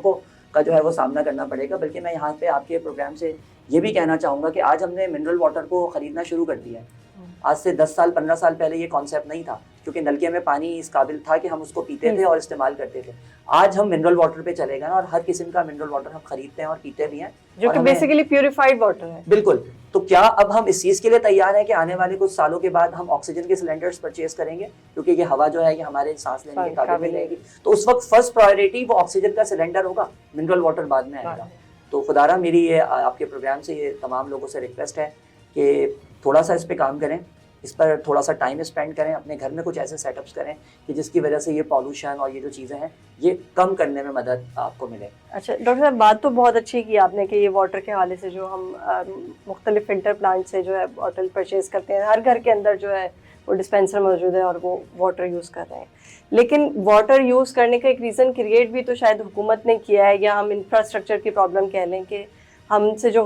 Speaker 2: का जो है वो सामना करना पड़ेगा। बल्कि मैं यहाँ पे आपके प्रोग्राम से ये भी कहना चाहूँगा कि आज हमने मिनरल वाटर को ख़रीदना शुरू कर दिया है। आज से 10 साल 15 साल पहले ये कॉन्सेप्ट नहीं था, क्योंकि नलके में पानी इस काबिल था कि हम उसको पीते थे और इस्तेमाल करते थे। आज हम मिनरल वाटर पे चले गए और हर किस्म का मिनरल वाटर हम खरीदते हैं और पीते भी हैं,
Speaker 1: जो कि बेसिकली प्यूरिफाइड वाटर है।
Speaker 2: बिल्कुल। तो क्या अब हम इस चीज़ के लिए तैयार हैं कि आने वाले कुछ सालों के बाद हम ऑक्सीजन के सिलेंडर्स परचेज करेंगे, क्योंकि ये हवा जो है ये हमारे सांस लेने के काबिल रहेगी। तो उस वक्त फर्स्ट प्रायोरिटी वो ऑक्सीजन का सिलेंडर होगा, मिनरल वाटर बाद में आएगा। तो खुदारा मेरी ये आपके प्रोग्राम से ये तमाम लोगों से रिक्वेस्ट है कि थोड़ा सा इस पर काम करें, इस पर थोड़ा सा टाइम स्पेंड करें, अपने घर में कुछ ऐसे सेटअप्स करें कि जिसकी वजह से ये पॉल्यूशन और ये जो चीज़ें हैं ये कम करने में मदद आपको मिले।
Speaker 1: अच्छा डॉक्टर साहब, बात तो बहुत अच्छी की आपने कि ये वाटर के हवाले से जो हम मुख्तलिफ फिल्टर प्लांट से जो है बॉटल परचेज करते हैं, हर घर के अंदर जो है वो डिस्पेंसर मौजूद है और वो वाटर यूज़ कर रहे हैं। लेकिन वाटर यूज़ करने का एक रीज़न क्रिएट भी तो शायद हुकूमत ने किया है, या हम इंफ्रास्ट्रक्चर की प्रॉब्लम कह लें कि हमसे जो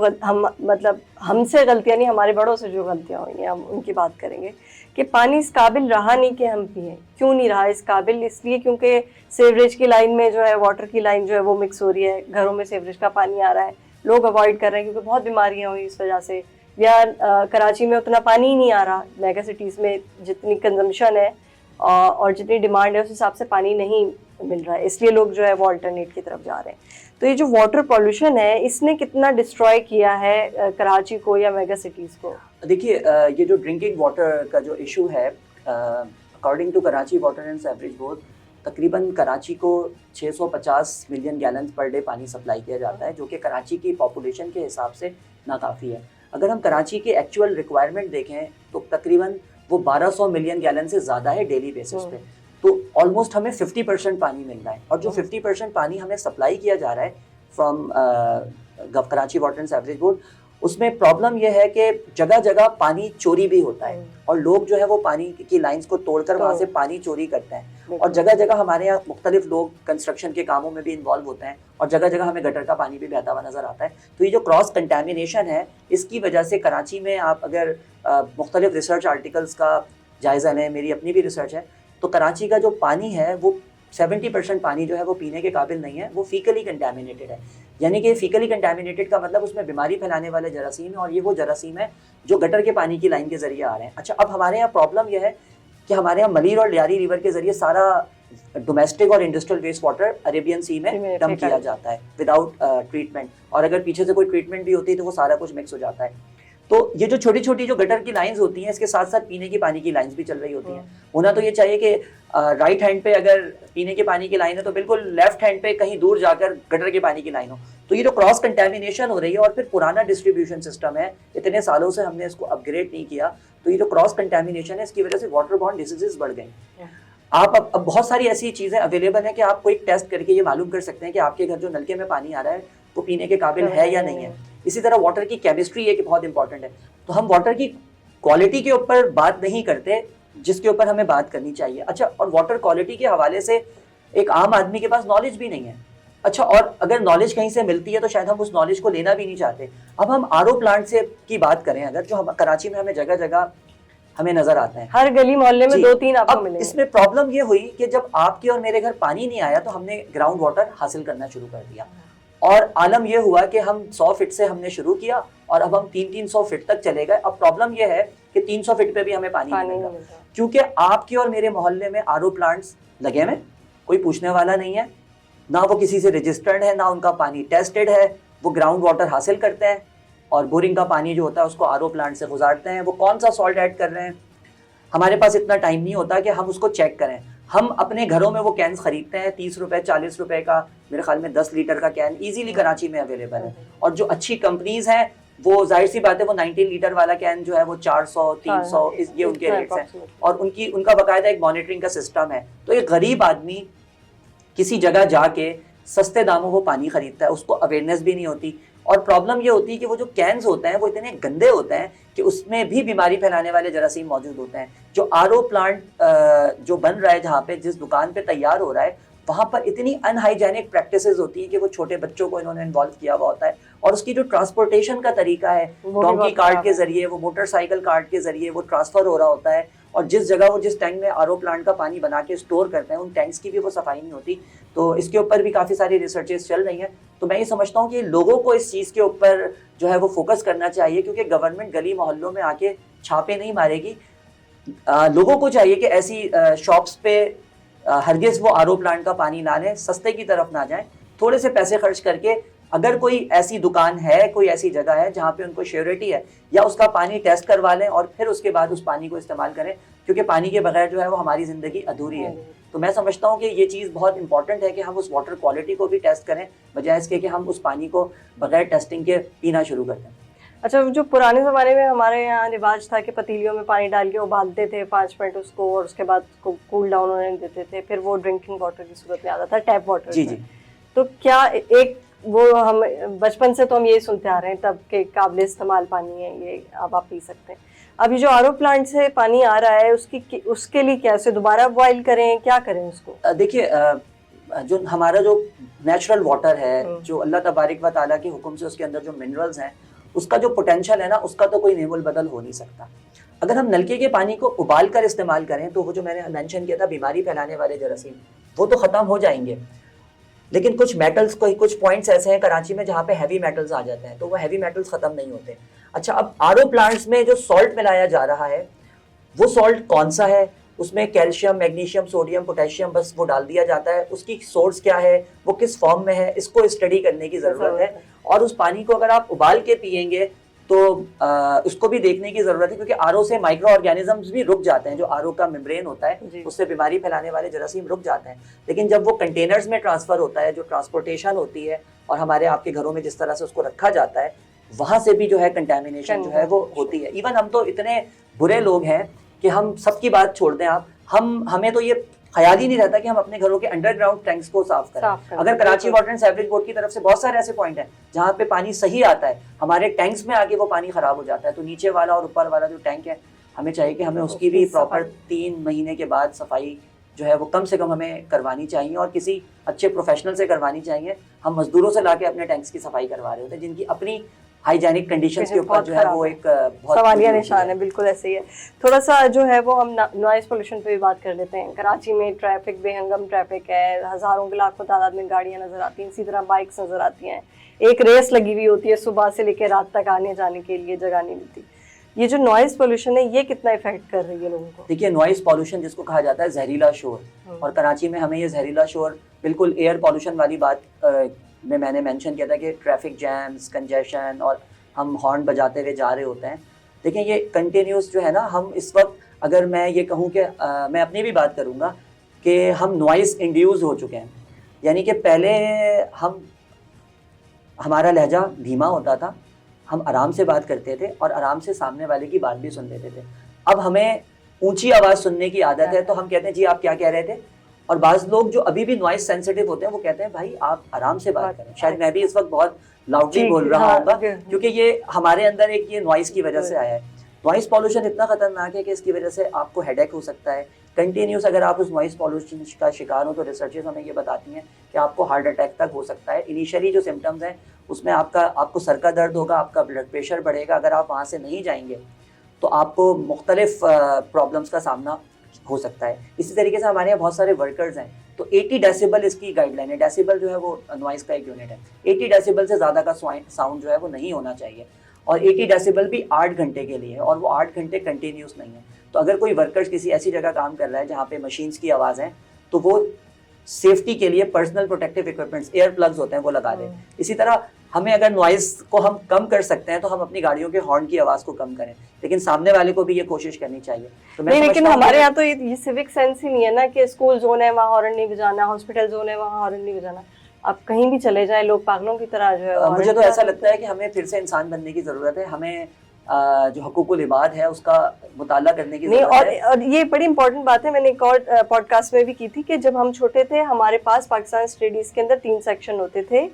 Speaker 1: हमसे गलतियाँ नहीं, हमारे बड़ों से जो गलतियाँ हुई हैं हम उनकी बात करेंगे कि पानी इस काबिल रहा नहीं कि हम पिएं। क्यों नहीं रहा इस काबिल? इसलिए क्योंकि सीवरेज की लाइन में जो है वाटर की लाइन जो है वो मिक्स हो रही है, घरों में सीवरेज का पानी आ रहा है, लोग अवॉइड कर रहे हैं क्योंकि बहुत बीमारियाँ हुई इस वजह से। या कराची में उतना पानी ही नहीं आ रहा, मेगा सिटीज़ में जितनी कंजम्पशन है और जितनी डिमांड है उस हिसाब से पानी नहीं मिल रहा है, इसलिए लोग जो है वो अल्टरनेट की तरफ जा रहे हैं। तो ये जो वाटर पॉल्यूशन है इसने कितना डिस्ट्रॉय किया है कराची को या मेगा सिटीज़ को?
Speaker 2: देखिए, ये जो ड्रिंकिंग वाटर का जो इशू है, according to Karachi water and sewerage board, तकरीबन कराची को 650 मिलियन गैलन पर डे पानी सप्लाई किया जाता है, जो कि कराची की पॉपुलेशन के हिसाब से नाकाफ़ी है। अगर हम कराची की एक्चुअल रिक्वायरमेंट देखें तो तकरीबन वो 1200 मिलियन गैलन से ज़्यादा है डेली बेसिस पे। तो ऑलमोस्ट हमें 50% पानी मिल रहा है, और जो 50% पानी हमें सप्लाई किया जा रहा है from Karachi water and sewerage board, उसमें प्रॉब्लम यह है कि जगह जगह पानी चोरी भी होता है और लोग जो है वो पानी की लाइंस को तोड़कर वहाँ से पानी चोरी करते हैं। और जगह जगह हमारे यहाँ मुख्तलिफ लोग कंस्ट्रक्शन के कामों में भी इन्वॉल्व होते हैं और जगह जगह हमें गटर का पानी भी बहता हुआ नजर आता है। तो ये जो क्रॉस कंटेमिनेशन है, इसकी वजह से कराची में आप अगर मुख्तलिफ रिसर्च आर्टिकल्स का जायज़ा लें, मेरी अपनी भी रिसर्च है, तो कराची का जो पानी है वो 70% पानी जो है वो पीने के काबिल नहीं है, वो फीकली कंटेमिनेटेड है। यानी कि फीकली कंटेमिनेटेड का मतलब उसमें बीमारी फैलाने वाले जरासीम है, और ये वो जरासीम है जो गटर के पानी की लाइन के जरिए आ रहे हैं। अच्छा, अब हमारे यहाँ प्रॉब्लम यह है कि हमारे यहाँ मलीर और लियारी रिवर के जरिए सारा डोमेस्टिक और इंडस्ट्रियल वेस्ट वाटर अरेबियन सी में डंप किया जाता है विदाउट ट्रीटमेंट, और अगर पीछे से कोई ट्रीटमेंट भी होती है तो वो सारा कुछ मिक्स हो जाता है। तो ये जो छोटी छोटी जो गटर की लाइंस होती हैं, इसके साथ साथ पीने की पानी की लाइंस भी चल रही होती हैं। होना तो ये चाहिए कि राइट हैंड पे अगर पीने के पानी की लाइन है तो बिल्कुल लेफ्ट हैंड पे कहीं दूर जाकर गटर के पानी की लाइन हो। तो ये जो क्रॉस कंटेमिनेशन हो रही है, और फिर पुराना डिस्ट्रीब्यूशन सिस्टम है, इतने सालों से हमने इसको अपग्रेड नहीं किया, तो ये जो क्रॉस कंटेमिनेशन है इसकी वजह से वाटर बॉर्न डिसीजेज बढ़ गई। आप अब बहुत सारी ऐसी चीज़ें अवेलेबल हैं कि आप कोई टेस्ट करके ये मालूम कर सकते हैं कि आपके घर जो नलके में पानी आ रहा है वो पीने के काबिल है या नहीं है। इसी तरह वाटर की केमिस्ट्री है कि बहुत इंपॉर्टेंट है। तो हम वाटर की क्वालिटी के ऊपर बात नहीं करते जिसके ऊपर हमें बात करनी चाहिए। अच्छा, और वाटर क्वालिटी के हवाले से एक आम आदमी के पास नॉलेज भी नहीं है। अच्छा, और अगर नॉलेज कहीं से मिलती है तो शायद हम उस नॉलेज को लेना भी नहीं चाहते। अब हम आरओ प्लांट से की बात करें, अगर जो हम कराची में हमें जगह जगह हमें नजर आते हैं,
Speaker 1: हर गली मोहल्ले में 2-3 आपको मिलेंगे।
Speaker 2: इसमें प्रॉब्लम ये हुई कि जब आपके और मेरे घर पानी नहीं आया तो हमने ग्राउंड वाटर हासिल करना शुरू कर दिया, और आलम यह हुआ कि हम 100 फीट से हमने शुरू किया और अब हम 300-300 फीट तक चले गए। अब प्रॉब्लम यह है कि 300 फीट पे भी हमें पानी नहीं मिल रहा, क्योंकि आपके और मेरे मोहल्ले में आरओ प्लांट्स लगे हुए, कोई पूछने वाला नहीं है, ना वो किसी से रजिस्टर्ड है, ना उनका पानी टेस्टेड है। वो ग्राउंड वाटर हासिल करते हैं और बोरिंग का पानी जो होता है उसको आरओ प्लांट से गुजारते हैं। वो कौन सा सॉल्ट ऐड कर रहे हैं, हमारे पास इतना टाइम नहीं होता कि हम उसको चेक करें। हम अपने घरों में वो कैन खरीदते हैं 30 रुपए 40 रुपए का, मेरे ख्याल में 10 लीटर का कैन इजीली कराची में अवेलेबल है। और जो अच्छी कंपनीज हैं वो जाहिर सी बात है वो 19 लीटर वाला कैन जो है वो 400 300 ये उनके रेट्स हैं, और उनका बाकायदा एक मॉनिटरिंग का सिस्टम है। तो एक गरीब आदमी किसी जगह जाके सस्ते दामों वो पानी खरीदता है, उसको अवेयरनेस भी नहीं होती। और प्रॉब्लम ये होती है कि वो जो कैंस होते हैं वो इतने गंदे होते हैं कि उसमें भी बीमारी फैलाने वाले जरासीम मौजूद होते हैं। जो आरओ प्लांट जो बन रहा है, जहाँ पे जिस दुकान पे तैयार हो रहा है, वहाँ पर इतनी अनहाइजेनिक प्रैक्टिसेस होती हैं कि वो छोटे बच्चों को इन्होंने इन्वॉल्व किया हुआ होता है, और उसकी जो ट्रांसपोर्टेशन का तरीका है, डोंकी कार्ट के जरिए, वो मोटरसाइकिल कार्ट के जरिए वो ट्रांसफर हो रहा होता है, और जिस जगह वो जिस टैंक में आरओ प्लांट का पानी बना के स्टोर करते हैं उन टैंक्स की भी वो सफाई नहीं होती। तो इसके ऊपर भी काफ़ी सारी रिसर्चेस चल रही हैं। तो मैं ये समझता हूँ कि लोगों को इस चीज़ के ऊपर जो है वो फोकस करना चाहिए, क्योंकि गवर्नमेंट गली मोहल्लों में आके छापे नहीं मारेगी। लोगों को चाहिए कि ऐसी शॉप्स पे हरगिज़ वो आरओ प्लांट का पानी ना लें, सस्ते की तरफ ना जाएं, थोड़े से पैसे खर्च करके अगर कोई ऐसी दुकान है, कोई ऐसी जगह है जहाँ पे उनको श्योरिटी है, या उसका पानी टेस्ट करवा लें और फिर उसके बाद उस पानी को इस्तेमाल करें, क्योंकि पानी के बगैर जो है वो हमारी ज़िंदगी अधूरी है। तो मैं समझता हूँ कि ये चीज़ बहुत इंपॉर्टेंट है कि हम उस वाटर क्वालिटी को भी टेस्ट करें, बजाय इसके कि हम उस पानी को बगैर टेस्टिंग के पीना शुरू कर दें।
Speaker 1: अच्छा, जो पुराने ज़माने में हमारे यहाँ रिवाज था कि पतीलियों में पानी डाल के उबालते थे 5 मिनट उसको, और उसके बाद उसको कूल डाउन होने देते थे, फिर वो ड्रिंकिंग वाटर की सूरत में आता था, टैप वाटर।
Speaker 2: जी जी।
Speaker 1: तो क्या एक वो हम बचपन से तो हम यही सुनते आ रहे हैं तब के काबिल इस्तेमाल पानी है ये, अब आप पी सकते हैं। अभी जो आरओ प्लांट से पानी आ रहा है उसके लिए क्या, उसे दोबारा बॉयल करें, क्या करें उसको?
Speaker 2: देखिए, जो हमारा जो नेचुरल वाटर है, जो अल्लाह तबारिक व तआला के हुक्म से उसके अंदर जो मिनरल्स हैं, उसका जो पोटेंशियल है ना, उसका तो कोई नेमुल बदल हो नहीं सकता। अगर हम नलके के पानी को उबाल कर इस्तेमाल करें तो वो जो मैंने मेंशन किया था बीमारी फैलाने वाले जरासीम, वो तो ख़त्म हो जाएंगे। लेकिन कुछ मेटल्स, कुछ पॉइंट्स ऐसे हैं कराची में जहाँ पे हैवी मेटल्स आ जाते हैं, तो वो हैवी मेटल्स ख़त्म नहीं होते। अच्छा, अब आरओ प्लांट्स में जो सॉल्ट मिलाया जा रहा है, वो सॉल्ट कौन सा है? उसमें कैल्शियम, मैग्नीशियम, सोडियम, पोटेशियम, बस वो डाल दिया जाता है। उसकी सोर्स क्या है, वो किस फॉर्म में है, इसको स्टडी करने की ज़रूरत है। और उस पानी को अगर आप उबाल के पिएंगे तो उसको भी देखने की ज़रूरत है, क्योंकि आरओ से माइक्रो ऑर्गेनिजम्स भी रुक जाते हैं। जो आरओ का मेम्ब्रेन होता है उससे बीमारी फैलाने वाले जरासीम रुक जाते हैं। लेकिन जब वो कंटेनर्स में ट्रांसफ़र होता है, जो ट्रांसपोर्टेशन होती है, और हमारे आपके घरों में जिस तरह से उसको रखा जाता है, वहाँ से भी जो है कंटेमिनेशन जो है वो होती है। इवन हम तो इतने बुरे लोग हैं कि हम सबकी बात छोड़ दें आप, हमें तो ये ख्याल ही नहीं रहता कि हम अपने घरों के अंडरग्राउंड टैंक्स को साफ करें। अगर Karachi water and sewerage board की तरफ से बहुत सारे ऐसे पॉइंट हैं जहाँ पे पानी सही आता है, हमारे टैंक्स में आके वो पानी खराब हो जाता है, तो नीचे वाला और ऊपर वाला जो टैंक है, हमें चाहिए कि हमें उसकी भी प्रॉपर 3 महीने के बाद सफाई जो है वो कम से कम हमें करवानी चाहिए, और किसी अच्छे प्रोफेशनल से करवानी चाहिए। हम मजदूरों से लाके अपने टैंक्स की सफाई करवा रहे होते हैं, जिनकी अपनी हाइजेनिक कंडीशंस के ऊपर जो है वो एक बहुत
Speaker 1: सवालिया निशान है। बिल्कुल ऐसे ही है। थोड़ा सा जो है वो हम नॉइस पोल्यूशन पे भी बात कर लेते हैं। कराची में ट्रैफिक, बेहंगम ट्रैफिक है, हज़ारों की लाखों तादाद में गाड़ियां नज़र आती हैं, इसी तरह बाइक्स नज़र आती हैं, एक रेस लगी हुई होती है सुबह से लेकर रात तक, आने जाने के लिए जगह नहीं मिलती। ये जो नॉइस पोल्यूशन है, ये कितना इफेक्ट कर रही है लोगों को?
Speaker 2: देखिए, नॉइस पोल्यूशन जिसको कहा जाता है जहरीला शोर, और कराची में हमें ये जहरीला शोर बिल्कुल एयर पोल्यूशन वाली बात में मैंने मेंशन किया था कि ट्रैफिक जैम्स, कंजेशन, और हम हॉर्न बजाते हुए जा रहे होते हैं। देखिए, ये कंटिन्यूस जो है ना, हम इस वक्त, अगर मैं ये कहूँ कि मैं अपनी भी बात करूँगा कि हम नॉइस इंड्यूस हो चुके हैं। यानी कि पहले हमारा लहजा धीमा होता था, हम आराम से बात करते थे और आराम से सामने वाले की बात भी सुन लेते थे। अब हमें ऊंची आवाज़ सुनने की आदत है, तो हम कहते हैं जी आप क्या कह रहे थे, और बाज़ लोग जो अभी भी नॉइस सेंसिटिव होते हैं वो कहते हैं भाई आप आराम से बात करें। शायद मैं भी इस वक्त बहुत लाउडली बोल रहा हूँ, क्योंकि ये हमारे अंदर एक ये नॉइस की वजह से आया है। नॉइस पॉल्यूशन इतना खतरनाक है कि इसकी वजह से आपको हेडेक हो सकता है कंटिन्यूस। अगर आप उस नॉइस पॉल्यूशन का शिकार हो तो रिसर्चेस हमें ये बताती हैं कि आपको हार्ट अटैक तक हो सकता है। इनिशियली जो सिम्टम्स हैं उसमें आपको सर का दर्द होगा, आपका ब्लड प्रेशर बढ़ेगा। अगर आप वहाँ से नहीं जाएंगे तो आपको मुख्तलिफ प्रॉब्लम्स का सामना हो सकता है। इसी तरीके से हमारे यहाँ बहुत सारे वर्कर्स हैं, तो 80 डेसिबल इसकी गाइडलाइन है। डेसिबल जो है वो नॉइस का एक यूनिट है। 80 डेसिबल से ज़्यादा का साउंड जो है वो नहीं होना चाहिए, और 80 डेसिबल भी 8 घंटे के लिए है, और वो 8 घंटे कंटिन्यूस नहीं है। तो अगर कोई वर्कर्स किसी ऐसी जगह काम कर रहा है जहाँ पे मशीन्स की आवाज़ है, तो वो सेफ्टी के लिए personal protective equipments, air plugs होते हैं, वो लगा दें। इसी तरह हमें अगर नॉइस को हम कम कर सकते हैं तो हम अपनी गाड़ियों के हॉर्न की आवाज़ को कम करें, लेकिन सामने वाले को भी ये कोशिश करनी चाहिए। तो
Speaker 1: नहीं, लेकिन हमारे यहाँ तो ये सिविक सेंस ही नहीं है ना कि स्कूल जोन है वहाँ हॉर्न नहीं बजाना, हॉस्पिटल जोन है वहाँ हॉर्न नहीं बजाना। आप कहीं भी चले जाए, लोग पागलों की तरह जो है।
Speaker 2: मुझे तो ऐसा लगता है कि हमें फिर से इंसान बनने की ज़रूरत है। हमें जो हकूकुल इबाद है उसका मुताला करने की ज़रूरत है।
Speaker 1: और ये बड़ी इंपॉर्टेंट बात है, मैंने एक और पॉडकास्ट में भी की थी कि जब हम छोटे थे हमारे पास पाकिस्तान स्टडीज़ के अंदर 3 सेक्शन होते थे,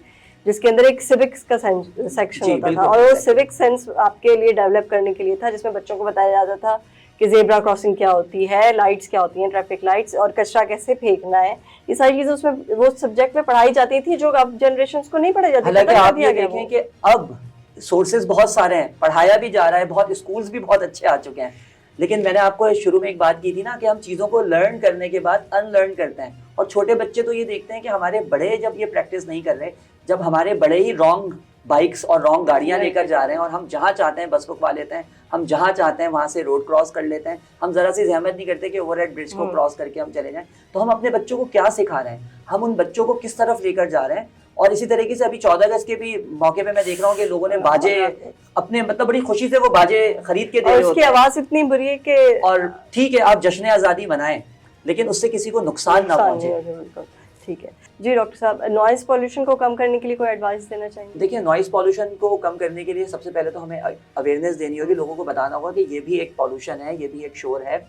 Speaker 1: जिसके अंदर एक सिविक्स का सेक्शन होता था, और वो सिविक सेंस आपके लिए डेवलप करने के लिए था, जिसमें बच्चों को बताया जाता था कि जेब्रा क्रॉसिंग क्या होती है, लाइट्स क्या होती हैं, ट्रैफिक लाइट्स, और कचरा कैसे फेंकना है, ये सारी चीजें उसमें वो सब्जेक्ट में पढ़ाई जाती थी जो अब जनरेशन को नहीं पढ़ाई जाती।
Speaker 2: हालांकि आप ये देखें कि अब सोर्सेज बहुत सारे हैं, पढ़ाया भी जा रहा है, बहुत स्कूल्स भी बहुत अच्छे आ चुके हैं, लेकिन मैंने आपको शुरू में एक बात की थी ना कि हम चीज़ों को लर्न करने के बाद अनलर्न करते हैं, और छोटे बच्चे तो ये देखते हैं कि हमारे बड़े जब ये प्रैक्टिस नहीं कर रहे, जब हमारे बड़े ही रॉन्ग बाइक्स और रॉन्ग गाड़ियां लेकर जा रहे हैं और हम जहाँ चाहते हैं बस रुकवा लेते हैं, हम जहाँ चाहते हैं वहाँ से रोड क्रॉस कर लेते हैं, हम ज़रा सी जहमत नहीं करते कि ओवरहेड ब्रिज को क्रॉस करके हम चले जाएं, तो हम अपने बच्चों को क्या सिखा रहे हैं, हम उन बच्चों को किस तरफ लेकर जा रहे हैं। और इसी तरीके से अभी 14 अगस्त के भी मौके पे मैं देख रहा हूँ कि लोगों ने बाजे अपने मतलब बड़ी खुशी से वो बाजे खरीद के दे रहे होते हैं,
Speaker 1: उसकी आवाज इतनी बुरी है कि,
Speaker 2: और ठीक है आप जश्न आज़ादी मनाएं लेकिन उससे किसी को नुकसान ना पहुंचे।
Speaker 1: ठीक है जी डॉक्टर साहब, नॉइज पॉल्यूशन को कम करने के लिए कोई एडवाइस देना चाहिए?
Speaker 2: देखिए, नॉइज पॉल्यूशन को कम करने के लिए सबसे पहले तो हमें अवेयरनेस देनी होगी, लोगों को बताना होगा कि ये भी एक पॉल्यूशन है, ये भी एक शोर है,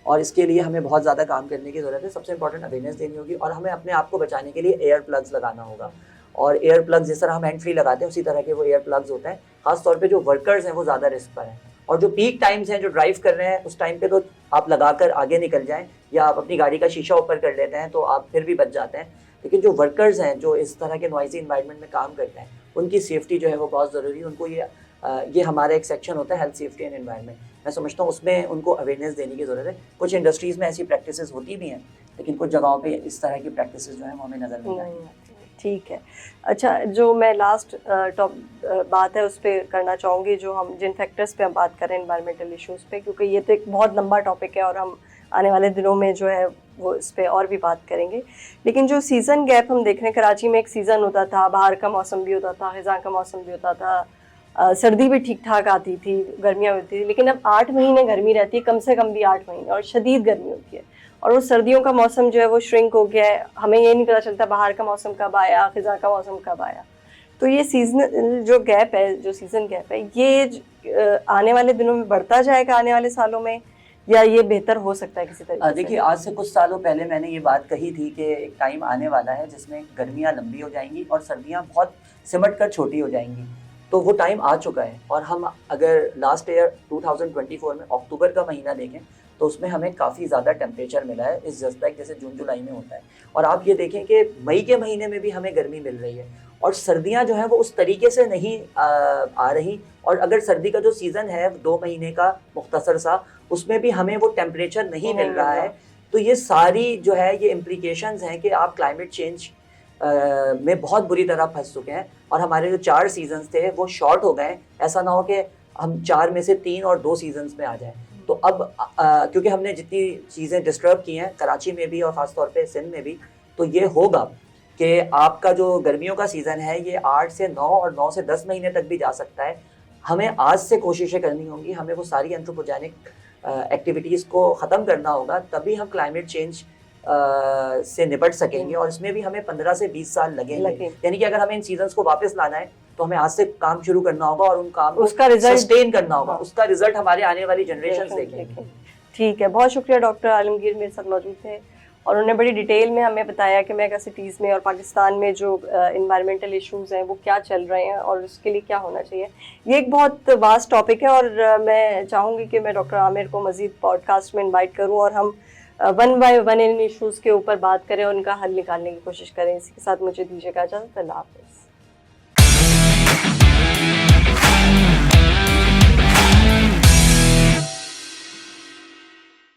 Speaker 2: और इसके लिए हमें बहुत ज़्यादा काम करने की ज़रूरत है। सबसे इंपॉर्टेंट अवेयरनेस देनी होगी, और हमें अपने आप को बचाने के लिए एयर प्लग्स लगाना होगा, और एयर प्लग्स जिस तरह हम हैंड फ्री लगाते हैं उसी तरह के वो एयर प्लग्स होते हैं। खासतौर पे जो वर्कर्स हैं वो ज़्यादा रिस्क पर हैं, और जो पीक टाइम्स हैं, जो ड्राइव कर रहे हैं, उस टाइम पे तो आप लगाकर आगे निकल जाएं, या आप अपनी गाड़ी का शीशा ऊपर कर लेते हैं तो आप फिर भी बच जाते हैं। लेकिन जो वर्कर्स हैं जो इस तरह के नॉइजी इन्वायरमेंट में काम करते हैं, उनकी सेफ्टी जो है वो बहुत ज़रूरी है। उनको ये हमारा एक सेक्शन होता है हेल्थ सेफ्टी एंड एनवायरनमेंट, मैं समझता हूँ उसमें उनको अवेयरनेस देने की ज़रूरत है। कुछ इंडस्ट्रीज़ में ऐसी प्रैक्टिसेस होती भी हैं, लेकिन कुछ जगहों पे इस तरह की प्रैक्टिसेस जो है वो हमें नज़र नहीं आती।
Speaker 1: ठीक है, अच्छा, जो मैं लास्ट बात है उस पर करना चाहूँगी, जो हम जिन फैक्टर्स पे हम बात करें एनवायरमेंटल इश्यूज़ पे, क्योंकि ये तो एक बहुत लंबा टॉपिक है और हम आने वाले दिनों में जो है वो इस पर और भी बात करेंगे। लेकिन जो सीज़न गैप हम देख रहे हैं, कराची में एक सीज़न होता था, बाहर का मौसम भी होता था, ख़ज़ां का मौसम भी होता था, सर्दी भी ठीक ठाक आती थी, गर्मियाँ होती थी, लेकिन अब 8 महीने गर्मी रहती है, कम से कम भी 8 महीने, और शदीद गर्मी होती है, और वो सर्दियों का मौसम जो है वो श्रिंक हो गया है, हमें ये नहीं पता चलता बाहर का मौसम कब आया, ख़ज़ां का मौसम कब आया। तो ये सीजन जो गैप है, जो सीज़न गैप है, ये आने वाले दिनों में बढ़ता जाएगा आने वाले सालों में, या ये बेहतर हो सकता है किसी तरीके से?
Speaker 2: देखिए, आज से कुछ सालों पहले मैंने ये बात कही थी कि एक टाइम आने वाला है जिसमें गर्मियाँ लंबी हो जाएंगी और सर्दियाँ बहुत सिमट कर छोटी हो जाएंगी। तो वो टाइम आ चुका है, और हम अगर लास्ट ईयर 2024 में अक्टूबर का महीना देखें तो उसमें हमें काफ़ी ज़्यादा टेम्परेचर मिला है, इस जस्ट लाइक जैसे जून जुलाई में होता है। और आप ये देखें कि मई के महीने में भी हमें गर्मी मिल रही है, और सर्दियां जो हैं वो उस तरीके से नहीं आ रही। और अगर सर्दी का जो सीज़न है 2 महीने का मुख्तसर सा, उसमें भी हमें वो टेम्परेचर नहीं मिल रहा है। तो ये सारी जो है ये इम्प्लीकेशंस हैं कि आप क्लाइमेट चेंज में बहुत बुरी तरह फंस चुके हैं, और हमारे जो 4 सीजन्स थे वो शॉर्ट हो गए। ऐसा ना हो कि हम 4 में से 3 और 2 सीजन्स में आ जाएं। तो अब क्योंकि हमने जितनी चीज़ें डिस्टर्ब की हैं कराची में भी और ख़ासतौर पे सिंध में भी, तो ये होगा कि आपका जो गर्मियों का सीज़न है ये 8 से 9 और 9 से 10 महीने तक भी जा सकता है। हमें आज से कोशिशें करनी होंगी, हमें वो सारी एंथ्रोपोजेनिक एक्टिविटीज़ को ख़त्म करना होगा, तभी हम क्लाइमेट चेंज से निपट सकेंगे। और इसमें भी हमें 15 से 20 साल लगेंगे। यानी कि अगर हमें इन सीजन्स को वापस लाना है तो हमें आज से काम शुरू करना होगा, और उन काम को
Speaker 1: उसका रिजल्ट
Speaker 2: सस्टेन करना होगा। उसका रिजल्ट हमारे आने वाली जनरेशन देखेंगे।
Speaker 1: ठीक है, बहुत शुक्रिया डॉक्टर आलमगीर मेरे साथ मौजूद थे, और उन्होंने बड़ी डिटेल में हमें बताया कि मेगा सिटीज़ में और पाकिस्तान में जो इन्वायरमेंटल इश्यूज़ हैं वो क्या चल रहे हैं और उसके लिए क्या होना चाहिए। ये एक बहुत वास्ट टॉपिक है, और मैं चाहूँगी कि मैं डॉक्टर आमिर को मज़ीद पॉडकास्ट में इनवाइट करूँ और हम 1 बाय 1 इन इश्यूज़ के ऊपर बात करें और उनका हल निकालने की कोशिश करें। इसी के साथ मुझे दीजिएगा इजाज़त। अल्लाह हाफ़िज़।